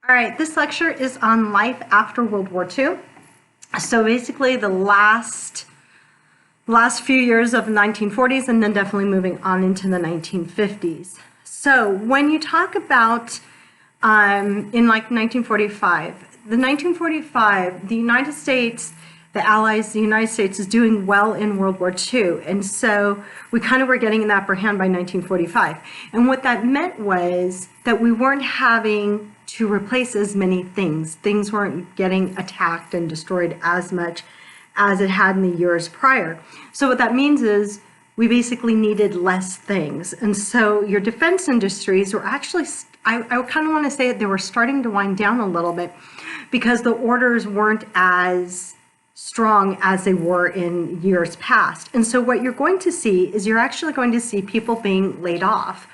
All right, this lecture is on life after World War II. So basically the last few years of the 1940s and then definitely moving on into the 1950s. So when you talk about in like 1945, the United States, the Allies, the United States is doing well in World War II. And so we kind of were getting an upper hand by 1945. And what that meant was that we weren't having to replace as many things. Things weren't getting attacked and destroyed as much as it had in the years prior. So what that means is we basically needed less things. And so your defense industries were actually, I kind of want to say that they were starting to wind down a little bit because the orders weren't as strong as they were in years past. And so what you're going to see is you're actually going to see people being laid off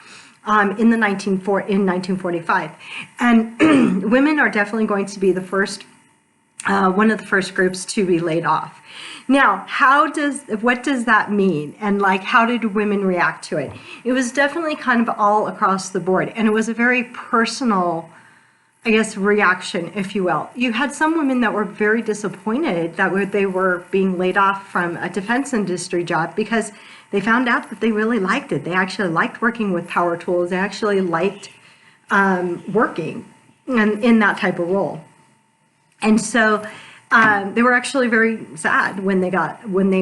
in 1945. And women are definitely going to be the first, one of the first groups to be laid off. Now, what does that mean? And like, how did women react to it? It was definitely kind of all across the board. And it was a very personal, I guess, reaction, if you will. You had some women that were very disappointed that they were being laid off from a defense industry job because they found out that they really liked it. They actually liked working with power tools. They actually liked working in that type of role. And so they were actually very sad when they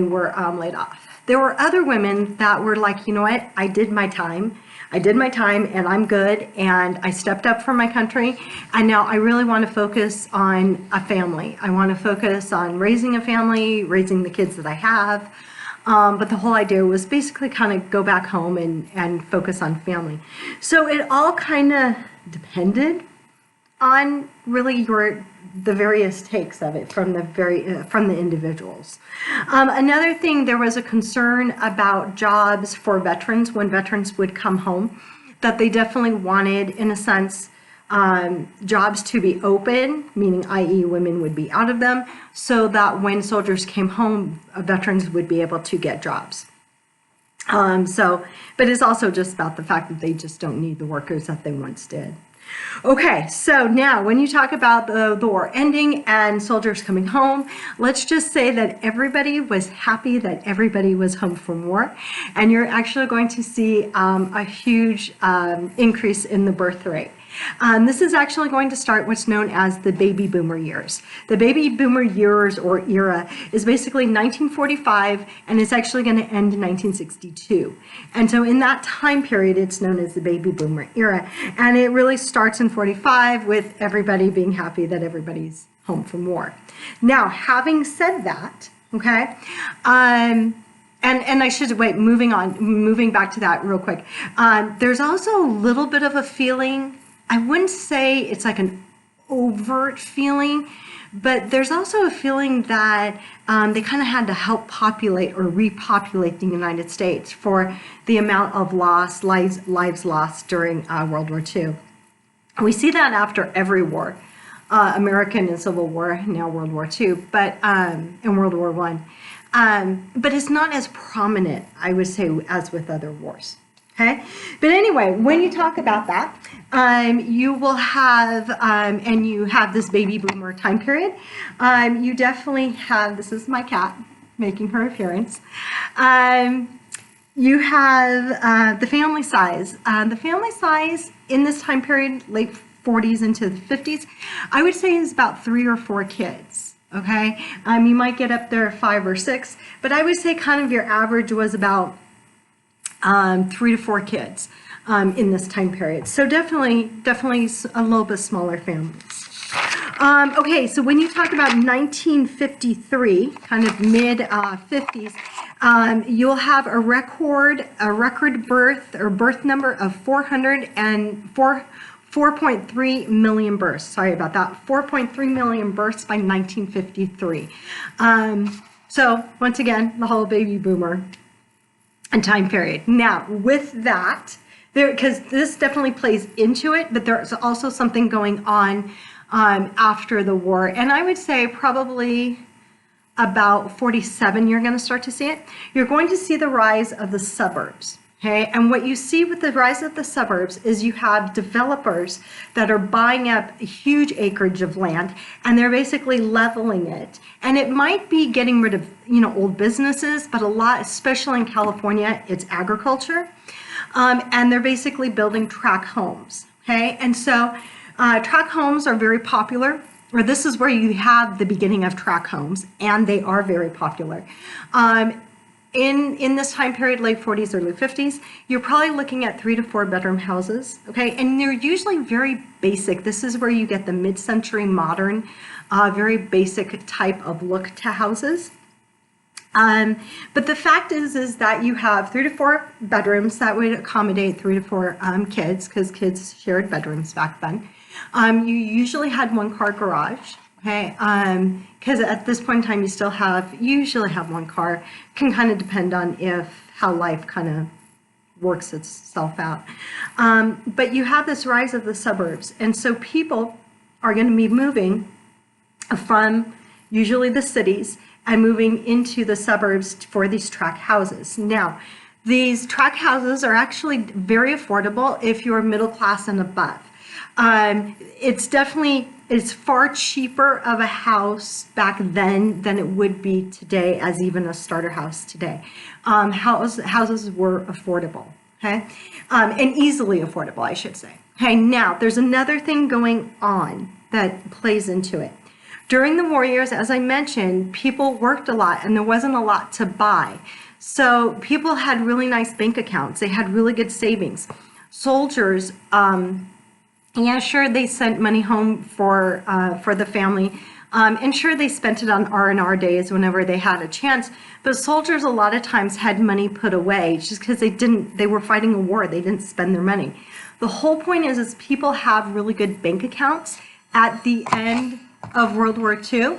were laid off. There were other women that were like, you know what, I did my time and I'm good and I stepped up for my country and now I really want to focus on a family. I want to focus on raising a family, raising the kids that I have. But the whole idea was basically kind of go back home and focus on family. So it all kind of depended on really the various takes of it from the individuals. Another thing, there was a concern about jobs for veterans when veterans would come home, that they definitely wanted, in a sense, jobs to be open, meaning i.e. women would be out of them, so that when soldiers came home, veterans would be able to get jobs. But it's also just about the fact that they just don't need the workers that they once did. Okay, so now when you talk about the war ending and soldiers coming home, let's just say that everybody was happy that everybody was home from war, and you're actually going to see a huge increase in the birth rate. This is actually going to start what's known as the baby boomer years. The baby boomer years or era is basically 1945 and it's actually going to end in 1962. And so in that time period, it's known as the baby boomer era. And it really starts in 45 with everybody being happy that everybody's home from war. Now, having said that, okay, and I should wait, moving back to that real quick. There's also a little bit of a feeling, I wouldn't say it's like an overt feeling, but there's also a feeling that they kind of had to help populate or repopulate the United States for the amount of lives lost during World War II. We see that after every war, American and Civil War, now World War II, but and World War I. But it's not as prominent, I would say, as with other wars. Okay, but anyway, when you talk about that, you will have, and you have this baby boomer time period. You definitely have, this is my cat making her appearance. You have the family size. The family size in this time period, late 40s into the 50s, I would say is about 3 or 4 kids. Okay, you might get up there 5 or 6, but I would say kind of your average was about 3 to 4 kids in this time period. So definitely a little bit smaller families. Okay, so when you talk about 1953, kind of mid 50s, you'll have a record birth number of 4.3 million births. Sorry about that. 4.3 million births by 1953. So once again, the whole baby boomer and time period. Now, with that, because this definitely plays into it, but there's also something going on after the war. And I would say probably about 47, you're going to start to see it. You're going to see the rise of the suburbs. Okay, and what you see with the rise of the suburbs is you have developers that are buying up a huge acreage of land, and they're basically leveling it. And it might be getting rid of, old businesses, but a lot, especially in California, it's agriculture. And they're basically building tract homes. Okay, and so tract homes are very popular, or this is where you have the beginning of tract homes, and they are very popular. In this time period, late 40s, early 50s, you're probably looking at 3 to 4 bedroom houses, okay? And they're usually very basic. This is where you get the mid-century modern, very basic type of look to houses. But the fact is that you have 3 to 4 bedrooms that would accommodate 3 to 4 kids, because kids shared bedrooms back then. You usually had 1-car garage. Okay, because at this point in time, you usually have 1 car. Can kind of depend on how life kind of works itself out. But you have this rise of the suburbs, and so people are going to be moving from usually the cities and moving into the suburbs for these tract houses. Now, these tract houses are actually very affordable if you're middle class and above. It's far cheaper of a house back then than it would be today as even a starter house today. Houses were affordable, okay? And easily affordable, I should say. Okay, now there's another thing going on that plays into it. During the war years, as I mentioned, people worked a lot and there wasn't a lot to buy. So people had really nice bank accounts. They had really good savings. Soldiers, yeah, sure, they sent money home for the family, and sure, they spent it on R&R days whenever they had a chance. But soldiers a lot of times had money put away just because they were fighting a war. They didn't spend their money. The whole point is people have really good bank accounts at the end of World War II.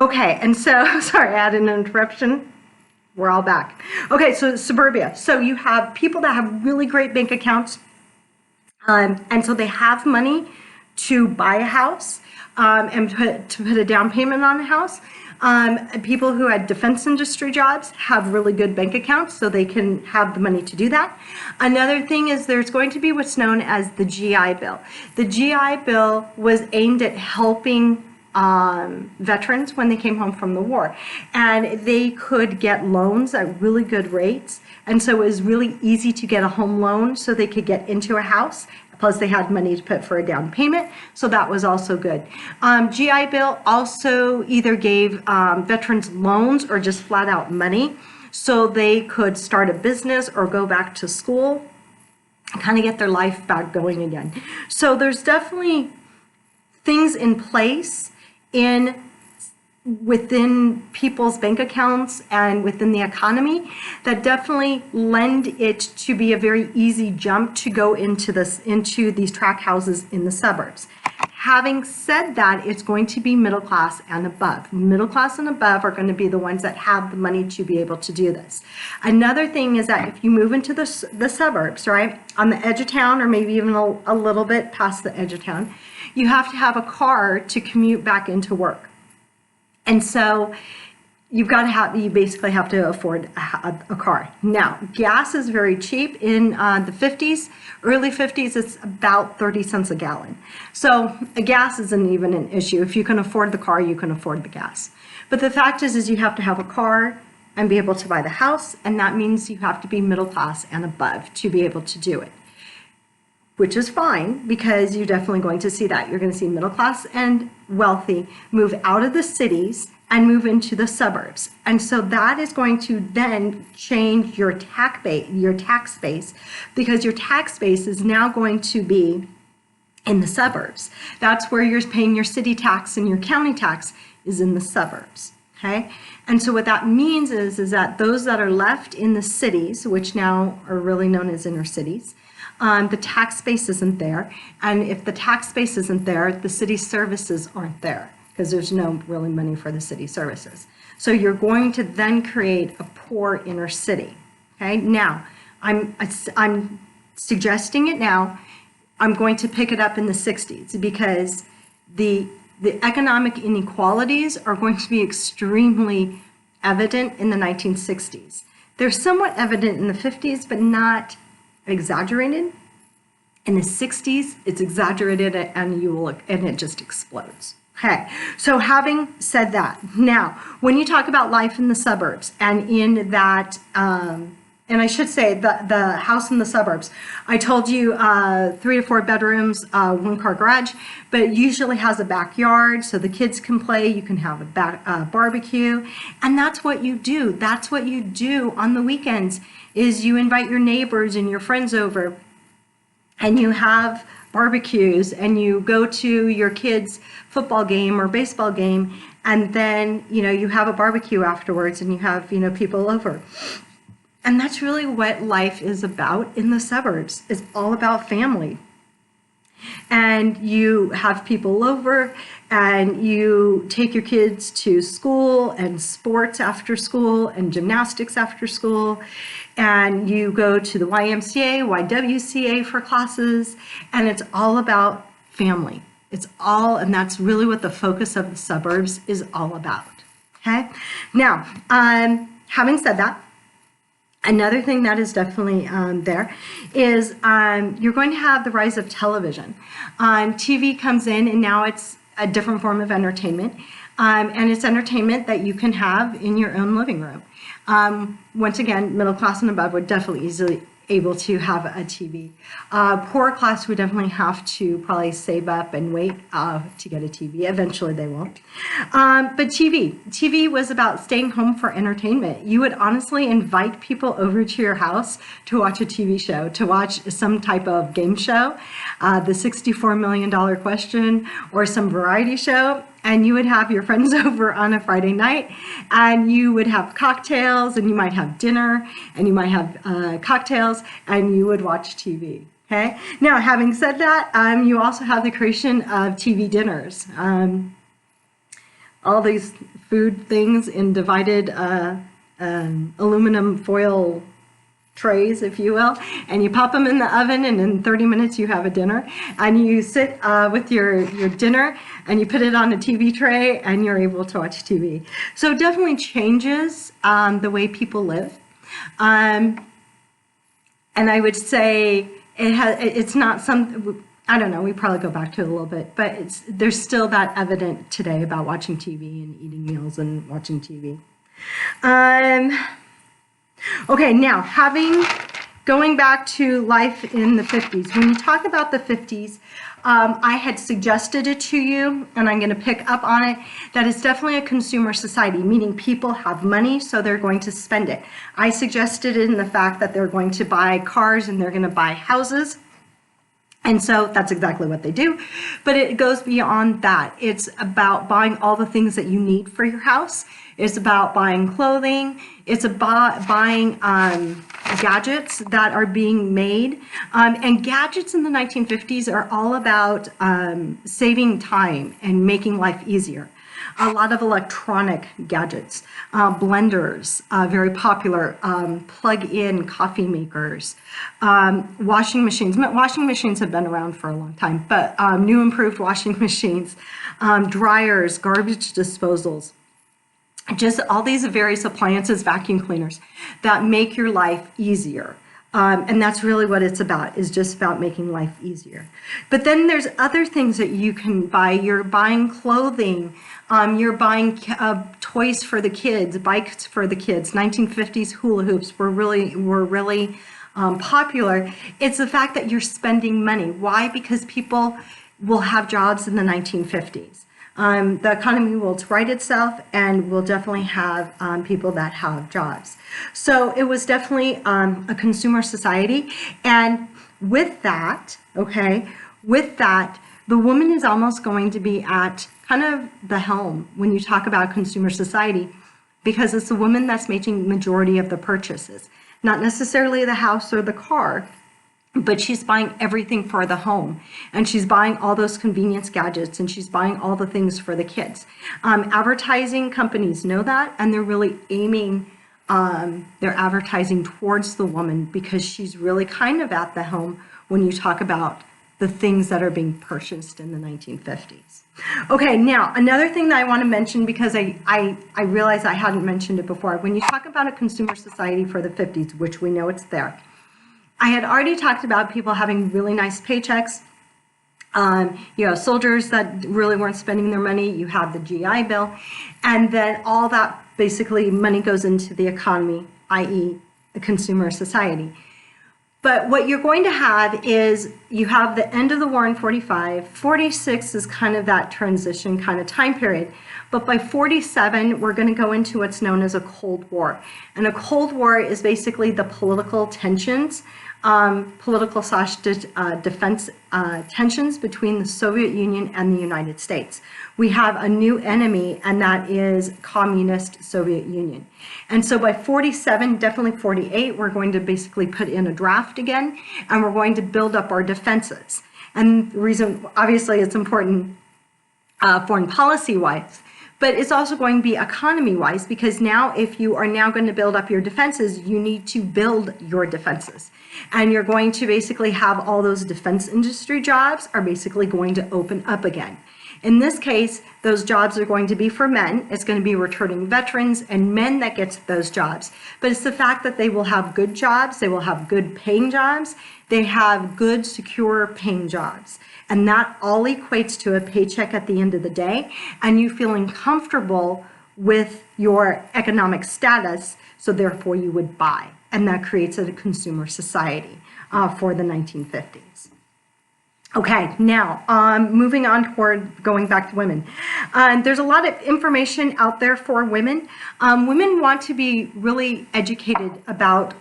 Okay, and so, sorry, I had an interruption. We're all back. Okay, so suburbia. So you have people that have really great bank accounts, and so they have money to buy a house and to put a down payment on a house. People who had defense industry jobs have really good bank accounts, so they can have the money to do that. Another thing is there's going to be what's known as the GI Bill. The GI Bill was aimed at helping veterans when they came home from the war, and they could get loans at really good rates, and so it was really easy to get a home loan so they could get into a house, plus they had money to put for a down payment, so that was also good. GI Bill also either gave veterans loans or just flat out money so they could start a business or go back to school, kind of get their life back going again. So there's definitely things in place within people's bank accounts and within the economy that definitely lend it to be a very easy jump to go into these tract houses in the suburbs. Having said that, it's going to be middle class and above. Middle class and above are going to be the ones that have the money to be able to do this. Another thing is that if you move into the suburbs, right, on the edge of town, or maybe even a little bit past the edge of town, you have to have a car to commute back into work. And so you basically have to afford a car. Now, gas is very cheap. In the 50s, early 50s, it's about 30 cents a gallon. So gas isn't even an issue. If you can afford the car, you can afford the gas. But the fact is you have to have a car and be able to buy the house, and that means you have to be middle class and above to be able to do it, which is fine because you're definitely going to see that. You're going to see middle class and wealthy move out of the cities and move into the suburbs. And so that is going to then change your tax base, because your tax base is now going to be in the suburbs. That's where you're paying your city tax and your county tax is in the suburbs. Okay, and so what that means is that those that are left in the cities, which now are really known as inner cities, the tax base isn't there. And if the tax base isn't there, the city services aren't there because there's no really money for the city services. So you're going to then create a poor inner city. Okay, now I'm suggesting it now. I'm going to pick it up in the 60s because the economic inequalities are going to be extremely evident in the 1960s. They're somewhat evident in the 50s, but not exaggerated. In the 60s, it's exaggerated and it just explodes. Okay, so having said that, now, when you talk about life in the suburbs and in that, and I should say the house in the suburbs, I told you 3 to 4 bedrooms, 1-car garage, but it usually has a backyard so the kids can play, you can have a barbecue, and that's what you do. That's what you do on the weekends, is you invite your neighbors and your friends over, and you have barbecues, and you go to your kids' football game or baseball game, and then, you have a barbecue afterwards, and you have, people over. And that's really what life is about in the suburbs. It's all about family. And you have people over, and you take your kids to school and sports after school and gymnastics after school, and you go to the YMCA, YWCA for classes, and it's all about family. And that's really what the focus of the suburbs is all about. Okay? Now, having said that, another thing that is definitely there is you're going to have the rise of television. TV comes in, and now it's a different form of entertainment. And it's entertainment that you can have in your own living room. Once again, middle class and above would definitely easily able to have a TV. Poor class would definitely have to probably save up and wait to get a TV. Eventually they won't. But TV was about staying home for entertainment. You would honestly invite people over to your house to watch a TV show, to watch some type of game show, the $64 million question, or some variety show. And you would have your friends over on a Friday night, and you would have cocktails, and you might have dinner, and you might have cocktails, and you would watch TV. Okay. Now, having said that, you also have the creation of TV dinners. All these food things in divided aluminum foil trays, if you will, and you pop them in the oven, and in 30 minutes you have a dinner, and you sit with your dinner, and you put it on a TV tray, and you're able to watch TV. So it definitely changes the way people live. And I would say it's not something, I don't know, we probably go back to it a little bit, but there's still that evident today about watching TV and eating meals and watching TV. Okay, now going back to life in the 50s, when you talk about the 50s, I had suggested it to you, and I'm going to pick up on it, that it's definitely a consumer society, meaning people have money, so they're going to spend it. I suggested it in the fact that they're going to buy cars and they're going to buy houses. And so that's exactly what they do. But it goes beyond that. It's about buying all the things that you need for your house. It's about buying clothing. It's about buying gadgets that are being made. And gadgets in the 1950s are all about saving time and making life easier. A lot of electronic gadgets, blenders, very popular, plug-in coffee makers, washing machines. Washing machines have been around for a long time, but new improved washing machines, dryers, garbage disposals, just all these various appliances, vacuum cleaners that make your life easier. And that's really what it's about, is just about making life easier. But then there's other things that you can buy. You're buying clothing. You're buying toys for the kids, bikes for the kids. 1950s hula hoops were really popular. It's the fact that you're spending money. Why? Because people will have jobs in the 1950s. The economy will right itself, and we'll definitely have people that have jobs. So it was definitely a consumer society. And with that, the woman is almost going to be at kind of the helm when you talk about consumer society, because it's the woman that's making majority of the purchases, not necessarily the house or the car, but she's buying everything for the home, and she's buying all those convenience gadgets, and she's buying all the things for the kids. Advertising companies know that, and they're really aiming their advertising towards the woman, because she's really kind of at the home when you talk about the things that are being purchased in the 1950s. Okay, now another thing that I want to mention, because I realize I hadn't mentioned it before, when you talk about a consumer society for the 50s, which we know it's there, I had already talked about people having really nice paychecks. You know, soldiers that really weren't spending their money. You have the GI Bill, and then all that basically money goes into the economy, i.e. a consumer society. But what you're going to have is you have the end of the war in 45. 46 is kind of that transition kind of time period. But by 47, we're going to go into what's known as a Cold War. And a Cold War is basically the political tensions, defense tensions between the Soviet Union and the United States. We have a new enemy, and that is communist Soviet Union. And so by 47, definitely 48, we're going to basically put in a draft again, and we're going to build up our defenses. And the reason, obviously, it's important foreign policy-wise, but it's also going to be economy-wise, because now if you are now going to build up your defenses, you need to build your defenses. And you're going to basically have all those defense industry jobs are basically going to open up again. In this case, those jobs are going to be for men. It's going to be returning veterans and men that get those jobs. But it's the fact that they will have good jobs, they will have good paying jobs, they have good, secure paying jobs. And that all equates to a paycheck at the end of the day, and you feeling comfortable with your economic status, so therefore you would buy. And that creates a consumer society for the 1950s. Okay, now moving on toward going back to women. There's a lot of information out there for women. Women want to be really educated about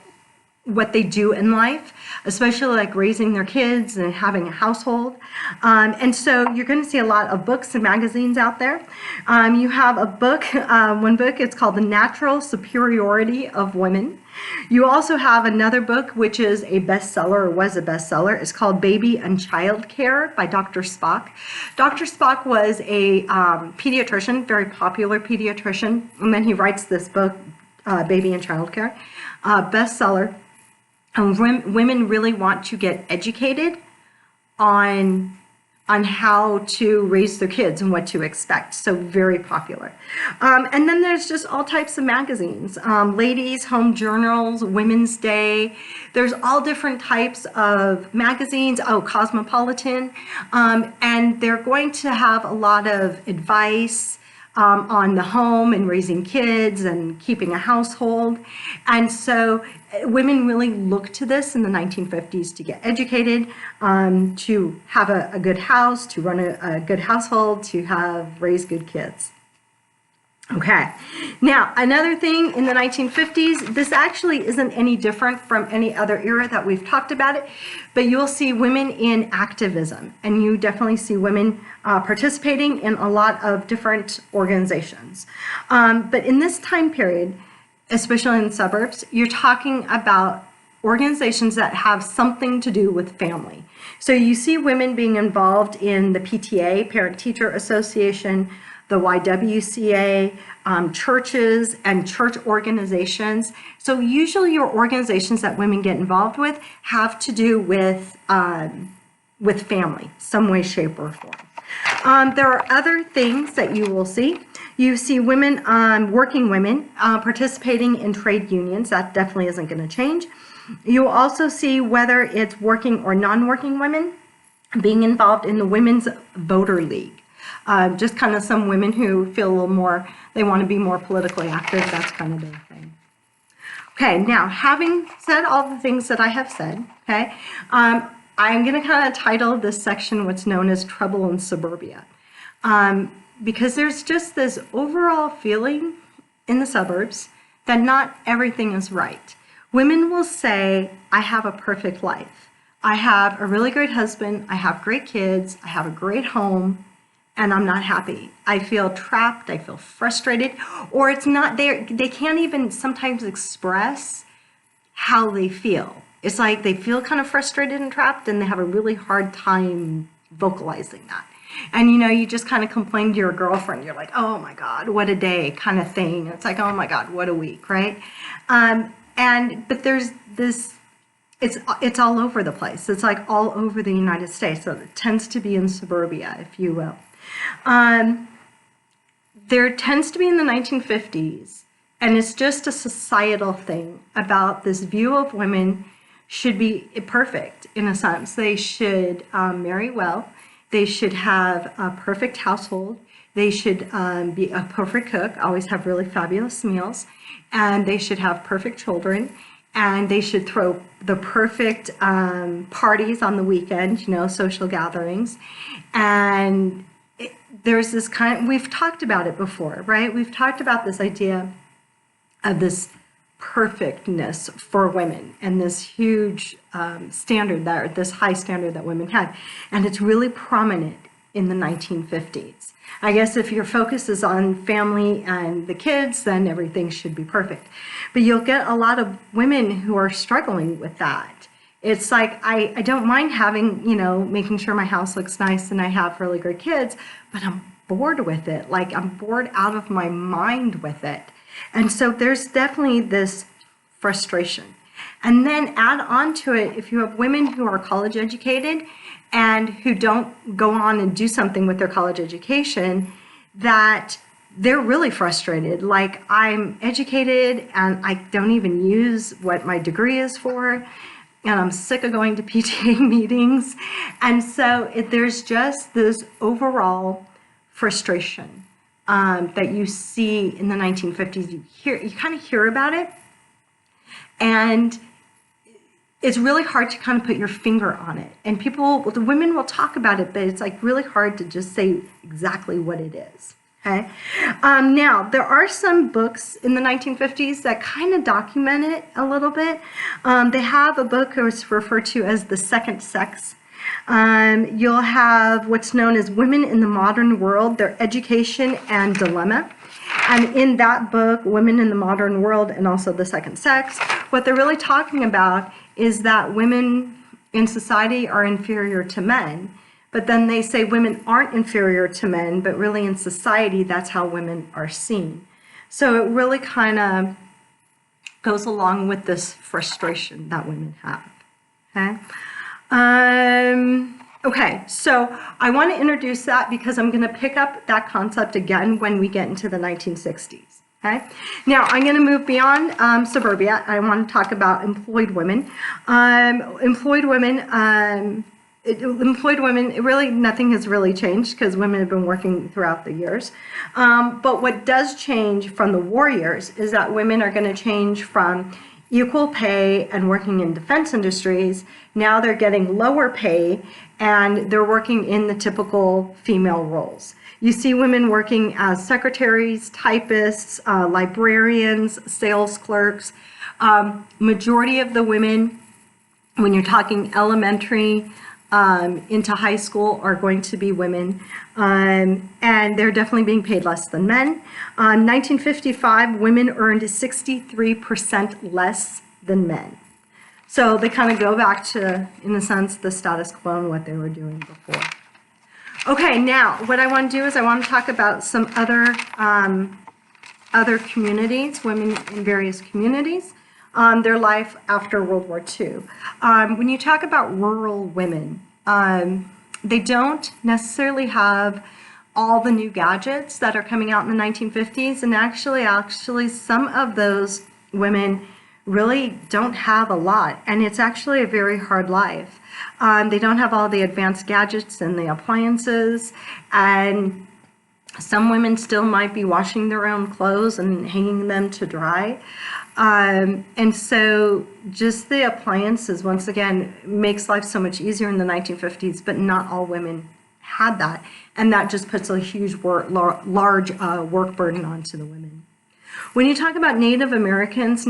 what they do in life, especially like raising their kids and having a household. And so you're going to see a lot of books and magazines out there. You have a book, one book, it's called The Natural Superiority of Women. You also have another book, which is a bestseller, or was a bestseller. It's called Baby and Child Care by Dr. Spock. Dr. Spock was a pediatrician, very popular pediatrician, and then he writes this book, Baby and Child Care, bestseller. And women really want to get educated on how to raise their kids and what to expect. So very popular. And then there's just all types of magazines, ladies, home journals, Women's Day. There's all different types of magazines. Oh, Cosmopolitan. And they're going to have a lot of advice on the home and raising kids and keeping a household. And so women really looked to this in the 1950s to get educated, to have a good house, to run a good household, to raise good kids. Okay, now another thing in the 1950s, this actually isn't any different from any other era that we've talked about it, but you'll see women in activism, and you definitely see women participating in a lot of different organizations. But in this time period, especially in the suburbs, you're talking about organizations that have something to do with family. So you see women being involved in the PTA, Parent-Teacher Association, the WWCA, churches and church organizations. So usually your organizations that women get involved with have to do with family, some way, shape, or form. There are other things that you will see. You see women, working women, participating in trade unions. That definitely isn't going to change. You also see whether it's working or non-working women being involved in the Women's Voter League. Just kind of some women who feel a little more, they want to be more politically active, that's kind of their thing. Okay, now having said all the things that I have said, okay, I'm going to kind of title this section what's known as Trouble in Suburbia. Because there's just this overall feeling in the suburbs that not everything is right. Women will say, I have a perfect life. I have a really great husband, I have great kids, I have a great home, and I'm not happy. I feel trapped, I feel frustrated, or it's not there. They can't even sometimes express how they feel. It's like they feel kind of frustrated and trapped, and they have a really hard time vocalizing that. And you know, you just kind of complain to your girlfriend. You're like, oh my God, what a day kind of thing. It's like, oh my God, what a week, right? But there's this it's all over the place. It's like all over the United States. So it tends to be in suburbia, if you will. There tends to be in the 1950s, and it's just a societal thing about this view of women should be perfect in a sense. They should marry well. They should have a perfect household. They should be a perfect cook, always have really fabulous meals, and they should have perfect children. And they should throw the perfect parties on the weekend, social gatherings. And there's this we've talked about it before, right? We've talked about this idea of this perfectness for women and this huge standard, this high standard that women had. And it's really prominent in the 1950s. I guess if your focus is on family and the kids, then everything should be perfect. But you'll get a lot of women who are struggling with that. It's like, I don't mind having, making sure my house looks nice and I have really good kids, but I'm bored with it. Like, I'm bored out of my mind with it. And so there's definitely this frustration. And then add on to it, if you have women who are college educated and who don't go on and do something with their college education, that they're really frustrated. Like, I'm educated and I don't even use what my degree is for, and I'm sick of going to PTA meetings. And so there's just this overall frustration that you see in the 1950s. You kind of hear about it, and it's really hard to kind of put your finger on it. And the women will talk about it, but it's like really hard to just say exactly what it is. Okay. Now, there are some books in the 1950s that kind of document it a little bit. They have a book that's referred to as The Second Sex. You'll have what's known as Women in the Modern World, Their Education and Dilemma. And in that book, Women in the Modern World and also The Second Sex, what they're really talking about is that women in society are inferior to men. But then they say women aren't inferior to men, but really in society, that's how women are seen. So it really kind of goes along with this frustration that women have. Okay, so I want to introduce that because I'm going to pick up that concept again when we get into the 1960s. Okay. Now I'm going to move beyond suburbia. I want to talk about employed women. Employed women, really nothing has really changed because women have been working throughout the years. But what does change from the war years is that women are going to change from equal pay and working in defense industries. Now they're getting lower pay and they're working in the typical female roles. You see women working as secretaries, typists, librarians, sales clerks. Majority of the women, when you're talking elementary into high school, are going to be women. And they're definitely being paid less than men. 1955, women earned 63% less than men. So they kind of go back to, in a sense, the status quo and what they were doing before. Okay, now what I want to do is I want to talk about some other communities, women in various communities, their life after World War II. When you talk about rural women, they don't necessarily have all the new gadgets that are coming out in the 1950s, and actually some of those women really don't have a lot, and it's actually a very hard life. They don't have all the advanced gadgets and the appliances, and some women still might be washing their own clothes and hanging them to dry. And so just the appliances, once again, makes life so much easier in the 1950s, but not all women had that. And that just puts a huge large work burden onto the women. When you talk about Native Americans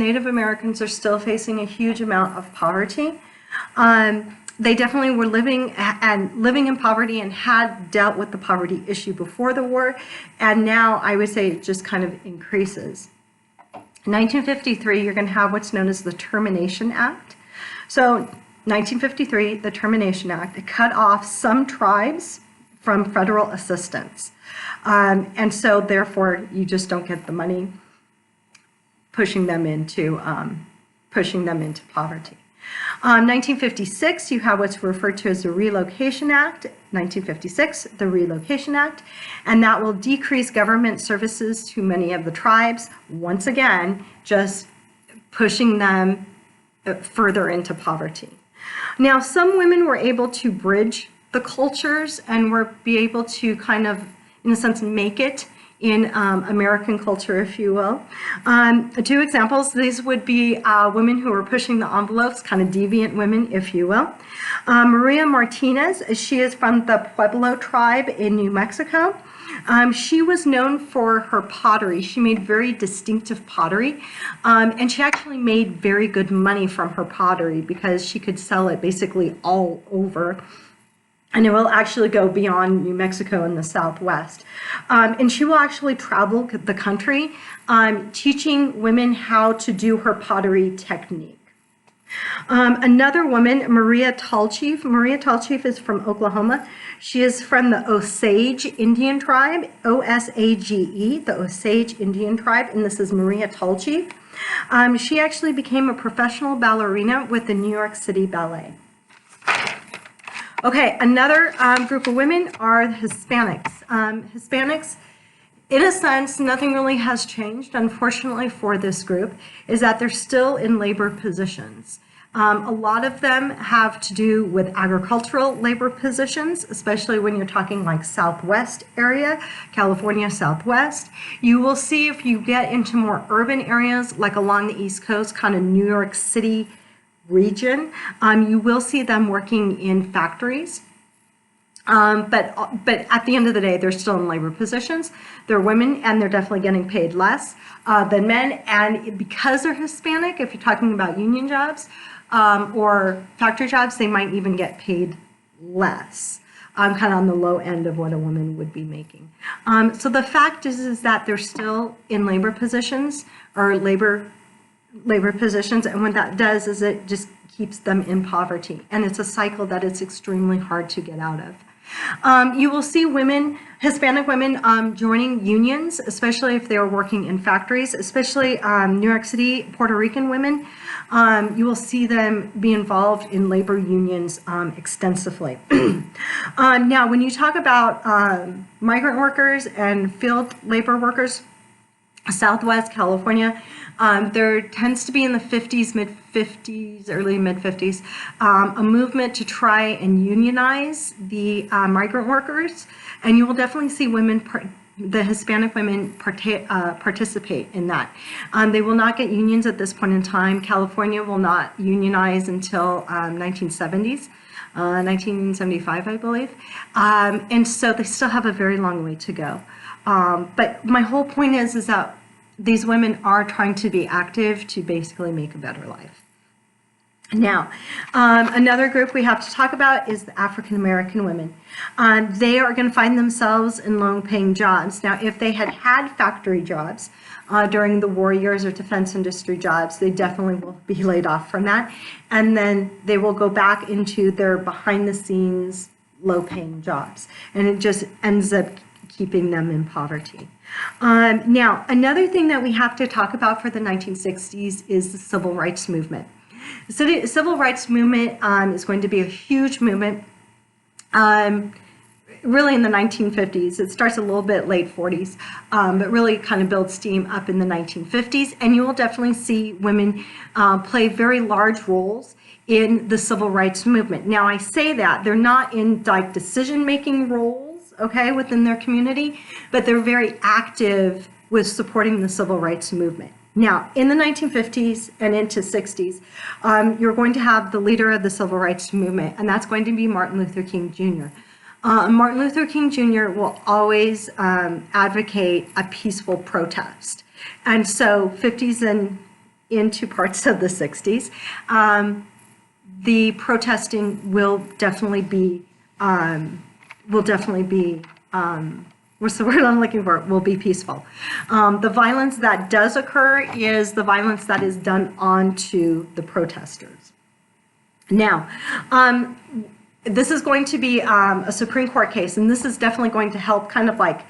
are still facing a huge amount of poverty. They definitely were living in poverty and had dealt with the poverty issue before the war. And now I would say it just kind of increases. In 1953, you're going to have what's known as the Termination Act. So 1953, the Termination Act, it cut off some tribes from federal assistance. And so therefore, you just don't get the money, pushing them into poverty. 1956, you have what's referred to as the Relocation Act. 1956, the Relocation Act, and that will decrease government services to many of the tribes. Once again, just pushing them further into poverty. Now, some women were able to bridge the cultures and were be able to kind of, in a sense, make it in American culture, if you will. Two examples, these would be women who were pushing the envelopes, kind of deviant women, if you will. Maria Martinez, she is from the Pueblo tribe in New Mexico. She was known for her pottery. She made very distinctive pottery, and she actually made very good money from her pottery because she could sell it basically all over. And it will actually go beyond New Mexico in the Southwest. And she will actually travel the country teaching women how to do her pottery technique. Another woman, Maria Tallchief. Maria Tallchief is from Oklahoma. She is from the Osage Indian tribe, O-S-A-G-E, the Osage Indian tribe, and this is Maria Tallchief. She actually became a professional ballerina with the New York City Ballet. Okay, another group of women are Hispanics. Hispanics, in a sense, nothing really has changed, unfortunately, for this group, is that they're still in labor positions. A lot of them have to do with agricultural labor positions, especially when you're talking like Southwest area, California Southwest. You will see if you get into more urban areas, like along the East Coast, kind of New York City region, you will see them working in factories. But at the end of the day, they're still in labor positions. They're women, and they're definitely getting paid less than men. And because they're Hispanic, if you're talking about union jobs or factory jobs, they might even get paid less, kind of on the low end of what a woman would be making. So the fact is that they're still in labor positions or labor positions, and what that does is it just keeps them in poverty, and it's a cycle that it's extremely hard to get out of. You will see women, Hispanic women, joining unions, especially if they are working in factories, especially New York City, Puerto Rican women. You will see them be involved in labor unions extensively. Now, when you talk about migrant workers and field labor workers, Southwest California, there tends to be in the 50s, mid-50s, early mid-50s, a movement to try and unionize the migrant workers, and you will definitely see women, the Hispanic women, participate in that. They will not get unions at this point in time. California will not unionize until 1970s. 1975, I believe. And so they still have a very long way to go. But my whole point is that these women are trying to be active to basically make a better life. Now, another group we have to talk about is the African American women. They are going to find themselves in low-paying jobs. Now, if they had had factory jobs during the war years or defense industry jobs, they definitely will be laid off from that. And then they will go back into their behind-the-scenes low-paying jobs. And it just ends up keeping them in poverty. Now, another thing that we have to talk about for the 1960s is the civil rights movement. The civil rights movement is going to be a huge movement, really in the 1950s. It starts a little bit late 40s, but really kind of builds steam up in the 1950s. And you will definitely see women play very large roles in the civil rights movement. Now, I say that they're not in like decision-making roles, okay, within their community, but they're very active with supporting the civil rights movement. Now, in the 1950s and into 60s, you're going to have the leader of the civil rights movement, and that's going to be Martin Luther King Jr. Martin Luther King Jr. will always advocate a peaceful protest. And so 50s and into parts of the 60s, the protesting will definitely be what's the word I'm looking for? Will be peaceful. The violence that does occur is the violence that is done onto the protesters. Now, this is going to be a Supreme Court case, and this is definitely going to help kind of like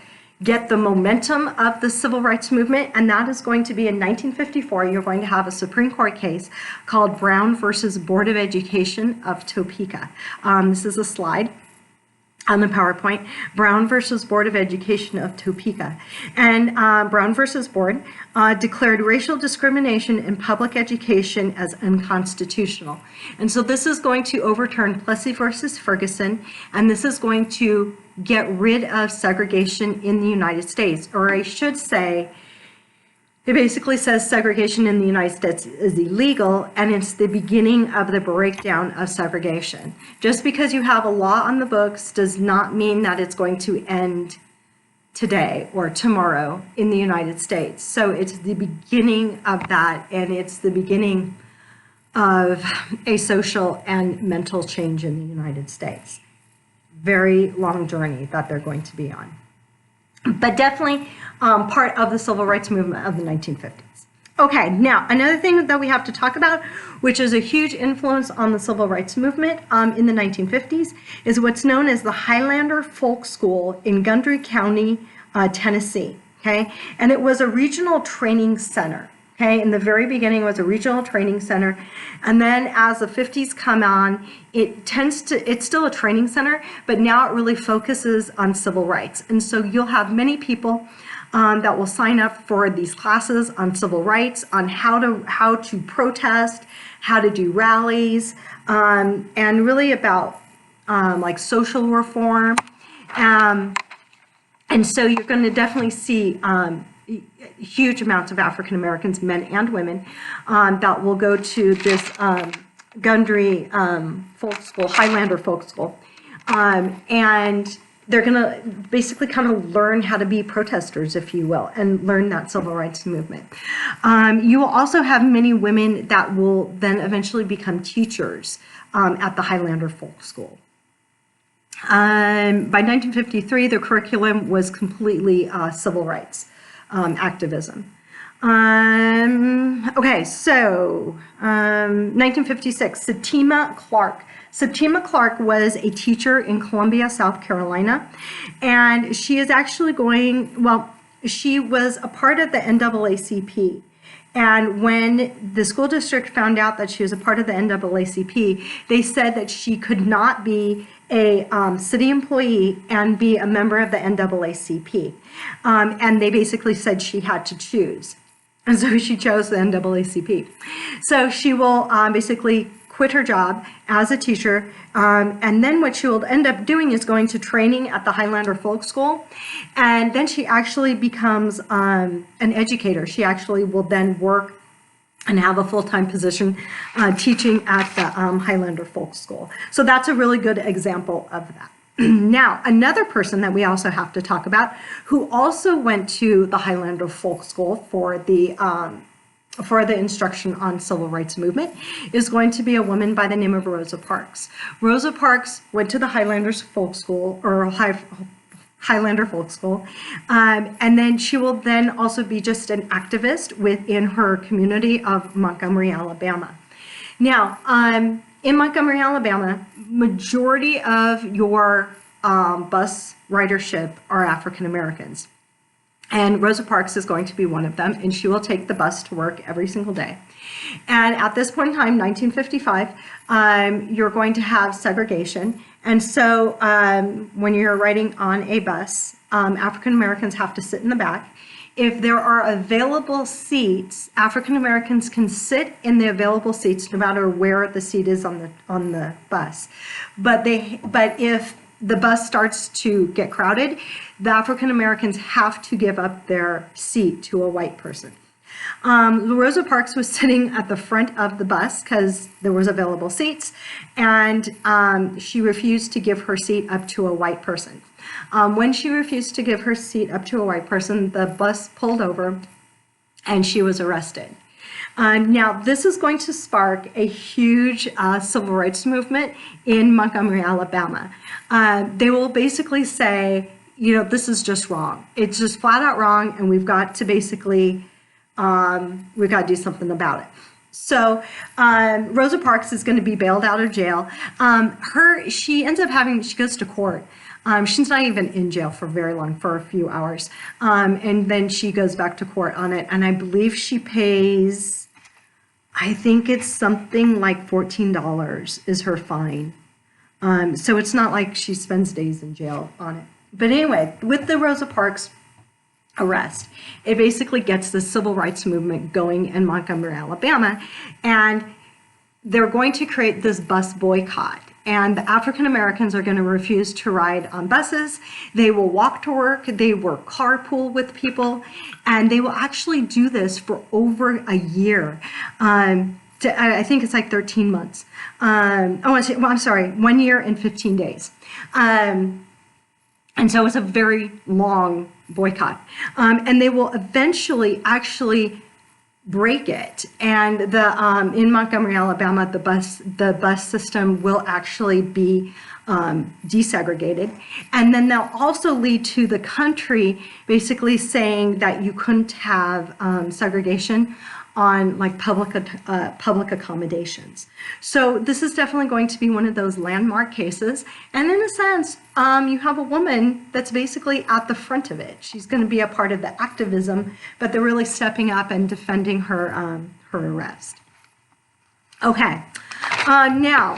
get the momentum of the civil rights movement, and that is going to be in 1954. You're going to have a Supreme Court case called Brown versus Board of Education of Topeka. This is a slide on the PowerPoint, Brown versus Board of Education of Topeka. And Brown versus Board declared racial discrimination in public education as unconstitutional. And so this is going to overturn Plessy versus Ferguson, and this is going to get rid of segregation in the United States, or I should say, it basically says segregation in the United States is illegal, and it's the beginning of the breakdown of segregation. Just because you have a law on the books does not mean that it's going to end today or tomorrow in the United States. So it's the beginning of that, and it's the beginning of a social and mental change in the United States. Very long journey that they're going to be on. But definitely part of the civil rights movement of the 1950s. Okay, now another thing that we have to talk about, which is a huge influence on the civil rights movement in the 1950s, is what's known as the Highlander Folk School in Gundry County, Tennessee. Okay, and it was a regional training center. Okay, in the very beginning it was a regional training center, and then as the 50s come on, it's still a training center, but now it really focuses on civil rights. And so you'll have many people that will sign up for these classes on civil rights, on how to protest, how to do rallies, and really about like social reform. And so you're going to definitely see huge amounts of African Americans, men and women, that will go to this Gundry Folk School, Highlander Folk School, and they're going to basically kind of learn how to be protesters, if you will, and learn that civil rights movement. You will also have many women that will then eventually become teachers at the Highlander Folk School. By 1953, the curriculum was completely civil rights activism. Okay, so 1956, Septima Clark. Septima Clark was a teacher in Columbia, South Carolina, and she is actually she was a part of the NAACP. And when the school district found out that she was a part of the NAACP, they said that she could not be a city employee and be a member of the NAACP. And they basically said she had to choose. And so she chose the NAACP. So she will basically quit her job as a teacher, and then what she will end up doing is going to training at the Highlander Folk School, and then she actually becomes an educator. She actually will then work and have a full-time position teaching at the Highlander Folk School. So that's a really good example of that. Now, another person that we also have to talk about who also went to the Highlander Folk School for the instruction on civil rights movement is going to be a woman by the name of Rosa Parks. Rosa Parks went to the Highlanders Folk School, or Highlander Folk School, and then she will then also be just an activist within her community of Montgomery, Alabama. Now, in Montgomery, Alabama, majority of your bus ridership are African Americans. And Rosa Parks is going to be one of them, and she will take the bus to work every single day. And at this point in time, 1955, you're going to have segregation. And so when you're riding on a bus, African Americans have to sit in the back. If there are available seats, African Americans can sit in the available seats no matter where the seat is on the bus. But if the bus starts to get crowded, the African Americans have to give up their seat to a white person. Rosa Parks was sitting at the front of the bus because there was available seats, and she refused to give her seat up to a white person. When she refused to give her seat up to a white person, the bus pulled over and she was arrested. Now, this is going to spark a huge civil rights movement in Montgomery, Alabama. They will basically say, you know, this is just wrong. It's just flat out wrong, and we've got to basically, we've got to do something about it. So Rosa Parks is going to be bailed out of jail. She goes to court. She's not even in jail for very long, for a few hours. And then she goes back to court on it. And I believe she pays, I think it's something like $14 is her fine. So it's not like she spends days in jail on it. But anyway, with the Rosa Parks arrest, it basically gets the civil rights movement going in Montgomery, Alabama. And they're going to create this bus boycott. And the African Americans are going to refuse to ride on buses. They will walk to work. They will carpool with people. And they will actually do this for over a year. I think it's like 13 months. I'm sorry, 1 year and 15 days. And so it's a very long boycott. And they will eventually actually break it. And in Montgomery, Alabama, the bus system will actually be desegregated. And then they'll also lead to the country basically saying that you couldn't have segregation on like public accommodations. So this is definitely going to be one of those landmark cases. And in a sense, you have a woman that's basically at the front of it. She's going to be a part of the activism, but they're really stepping up and defending her her arrest. Okay, now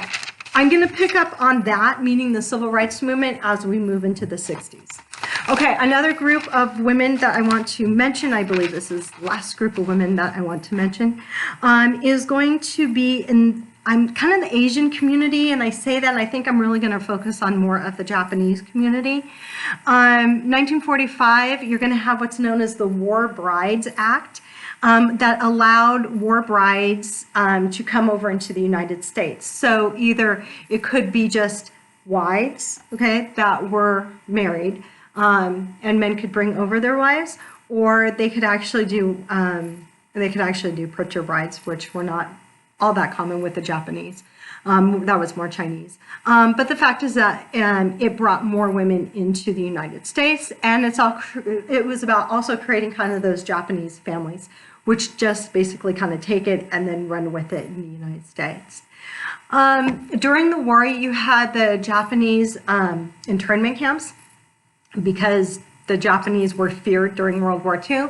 I'm going to pick up on that, meaning the civil rights movement, as we move into the 60s. Okay, another group of women that I want to mention, I believe this is the last group of women that I want to mention, is going to be I'm kind of the Asian community, and I say that, and I think I'm really going to focus on more of the Japanese community. 1945, you're going to have what's known as the War Brides Act, that allowed war brides to come over into the United States. So either it could be just wives, okay, that were married, and men could bring over their wives, or they could actually do butcher brides, which were not all that common with the Japanese. That was more Chinese. But the fact is that it brought more women into the United States, and it was about also creating kind of those Japanese families, which just basically kind of take it and then run with it in the United States. During the war, you had the Japanese internment camps, because the Japanese were feared during World War II.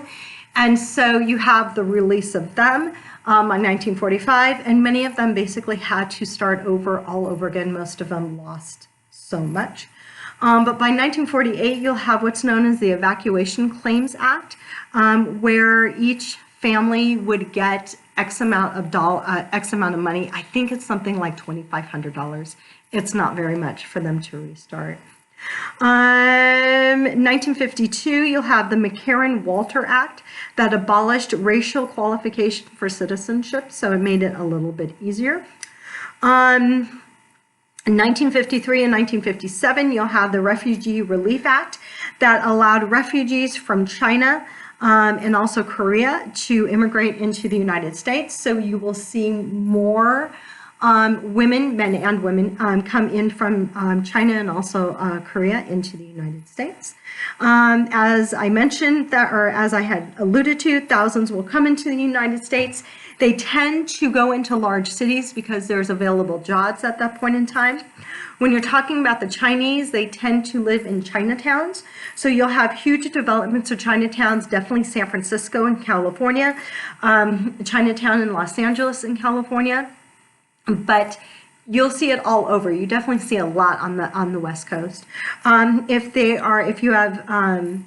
And so you have the release of them on 1945, and many of them basically had to start over all over again. Most of them lost so much. But by 1948, you'll have what's known as the Evacuation Claims Act, where each family would get X amount of money. I think it's something like $2,500. It's not very much for them to restart. 1952, you'll have the McCarran-Walter Act that abolished racial qualification for citizenship, so it made it a little bit easier. In 1953 and 1957, you'll have the Refugee Relief Act that allowed refugees from China and also Korea to immigrate into the United States. So you will see more women, men and women, come in from China and also Korea into the United States. As I mentioned, or as I had alluded to, thousands will come into the United States. They tend to go into large cities because there's available jobs at that point in time. When you're talking about the Chinese, they tend to live in Chinatowns. So you'll have huge developments of Chinatowns, definitely San Francisco in California, Chinatown in Los Angeles in California. But you'll see it all over. You definitely see a lot on the West Coast. If you have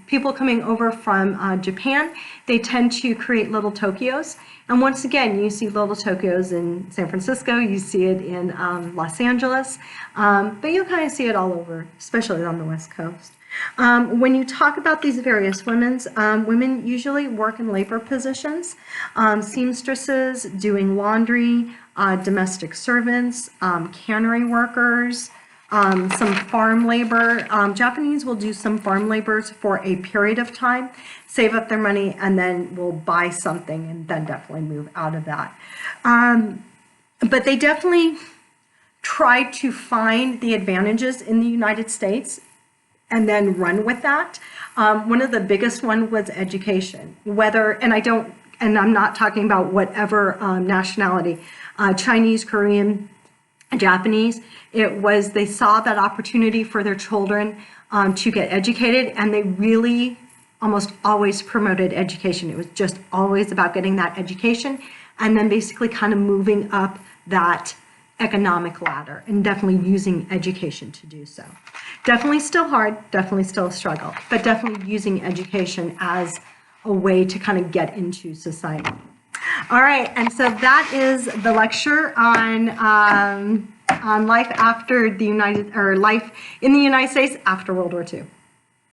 people coming over from Japan, they tend to create little Tokyos. And once again, you see little Tokyos in San Francisco. You see it in Los Angeles, but you'll kind of see it all over, especially on the West Coast. When you talk about these various women usually work in labor positions, seamstresses, doing laundry, domestic servants, cannery workers, some farm labor. Japanese will do some farm labors for a period of time, save up their money, and then will buy something and then definitely move out of that. But they definitely try to find the advantages in the United States and then run with that. One of the biggest one was education. I'm not talking about whatever nationality, Chinese, Korean, Japanese. It was, they saw that opportunity for their children to get educated, and they really almost always promoted education. It was just always about getting that education and then basically kind of moving up that economic ladder and definitely using education to do so. Definitely still hard, definitely still a struggle, but definitely using education as a way to kind of get into society. All right, and so that is the lecture on life after the life in the United States after World War II.